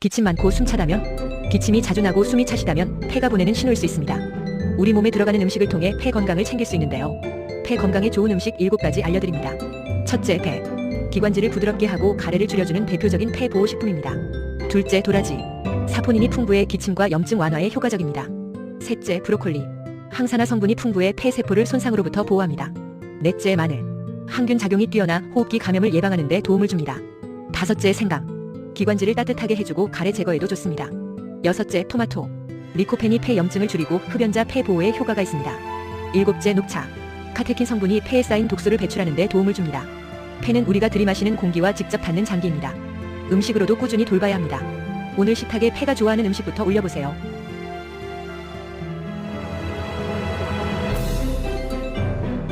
기침 많고 숨차다면, 기침이 자주 나고 숨이 차시다면 폐가 보내는 신호일 수 있습니다. 우리 몸에 들어가는 음식을 통해 폐 건강을 챙길 수 있는데요. 폐 건강에 좋은 음식 7가지 알려드립니다. 첫째, 배. 기관지를 부드럽게 하고 가래를 줄여주는 대표적인 폐 보호식품입니다. 둘째, 도라지. 사포닌이 풍부해 기침과 염증 완화에 효과적입니다. 셋째, 브로콜리. 항산화 성분이 풍부해 폐세포를 손상으로부터 보호합니다. 넷째, 마늘. 항균 작용이 뛰어나 호흡기 감염을 예방하는 데 도움을 줍니다. 다섯째, 생강. 기관지를 따뜻하게 해주고 가래 제거에도 좋습니다. 여섯째, 토마토. 리코펜이 폐 염증을 줄이고 흡연자 폐 보호에 효과가 있습니다. 일곱째, 녹차. 카테킨 성분이 폐에 쌓인 독소를 배출하는 데 도움을 줍니다. 폐는 우리가 들이마시는 공기와 직접 닿는 장기입니다. 음식으로도 꾸준히 돌봐야 합니다. 오늘 식탁에 폐가 좋아하는 음식부터 올려보세요.